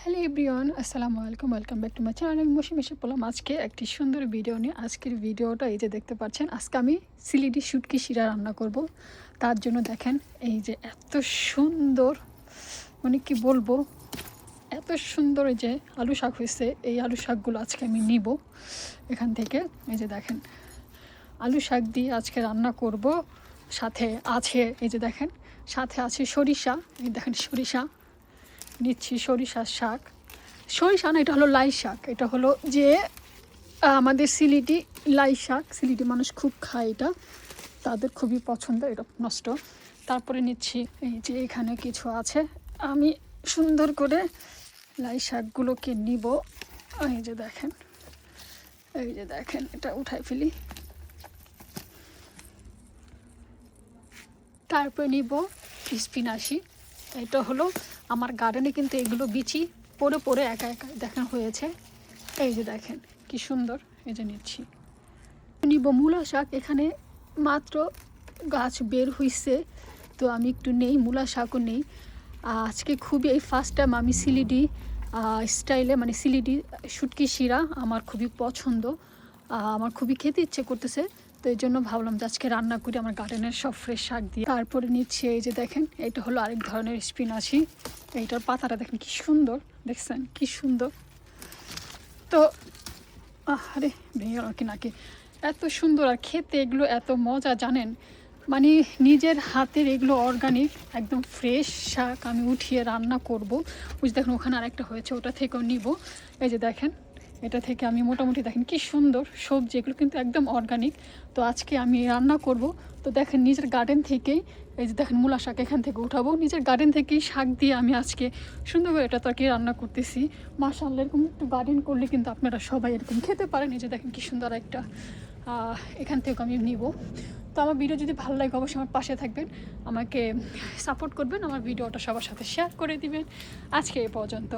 Hello everyone, আসসালামু আলাইকুম। Welcome back to my channel. আমি মৌসুমী এসে পড়লাম আজকে একটি সুন্দর ভিডিও নিয়ে। আজকের ভিডিওটা এই যে দেখতে পাচ্ছেন, আজকে আমি সিলেটি শুটকি শিরা রান্না করব। তার জন্য দেখেন এই যে এত সুন্দর, মানে কি বলবো, এত সুন্দর এই যে আলু শাক হয়েছে। এই আলু শাকগুলো আজকে আমি নিব এখান থেকে। এই যে দেখেন আলু শাক দিয়ে আজকে রান্না করব। সাথে আছে এই যে দেখেন, সাথে আছে সরিষা। এই দেখেন সরিষা নিচ্ছি, সরিষার শাক। সরিষা না, এটা হলো লাই শাক। এটা হলো যে আমাদের সিলেটি লাই শাক। সিলেটি মানুষ খুব খায়, এটা তাদের খুবই পছন্দ, এটা নষ্ট। তারপরে নিচ্ছি এই যে এখানে কিছু আছে, আমি সুন্দর করে লাই শাকগুলোকে নিব। এই যে দেখেন, এই যে দেখেন, এটা উঠাই ফেলি। তারপরে নিব স্পিনাশি। এটা হলো আমার গার্ডেনে, কিন্তু এগুলো বিচি পড়ে পড়ে একা একা দেখেন হয়েছে। এই যে দেখেন কি সুন্দর, এই যে নিচ্ছি। নিব মূলা শাক, এখানে মাত্র গাছ বের হইছে, তো আমি একটু নেই, মূলা শাকও নেই। আজকে খুবই এই ফার্স্ট টাইম আমি সিলেটি স্টাইলে, মানে সিলেটি শুটকি শিরা আমার খুবই পছন্দ, আমার খুবই খেতে ইচ্ছে করতেছে। তো এই জন্য ভাবলাম যে আজকে রান্না করি আমার গার্ডেনের সব ফ্রেশ শাক দিয়ে। তারপরে নিচ্ছি এই যে দেখেন, এটা হলো আরেক ধরনের স্পিনাচি। এইটার পাতাটা দেখেন কি সুন্দর, দেখছেন কি সুন্দর। তো আরে ভেঙে গেল কি নাকি, এত সুন্দর আর খেতে এগুলো এত মজা জানেন। মানে নিজের হাতের এগুলো অর্গানিক একদম ফ্রেশ শাক আমি উঠিয়ে রান্না করব। বুঝ দেখেন ওখানে আরেকটা হয়েছে, ওটা থেকেও নিব। এই যে দেখেন, এটা থেকে আমি মোটামুটি দেখেন কি সুন্দর সবজি, এগুলো কিন্তু একদম অর্গানিক। তো আজকে আমি রান্না করব। তো দেখেন নিজের গার্ডেন থেকেই, এই যে দেখেন মূলা শাক এখান থেকে উঠাবো, নিজের গার্ডেন থেকেই শাক দিয়ে আমি আজকে সুন্দর করে এটা তরকারি রান্না করতেছি। মাশাআল্লাহ, এরকম একটু গার্ডেন করলে কিন্তু আপনারা সবাই এরকম খেতে পারেন। এই যে দেখেন কি সুন্দর একটা, এখান থেকে আমি নিব। তো আমার ভিডিও যদি ভালো লাগে অবশ্যই আমার পাশে থাকবেন, আমাকে সাপোর্ট করবেন, আমার ভিডিওটা সবার সাথে শেয়ার করে দিবেন। আজকে এ পর্যন্ত।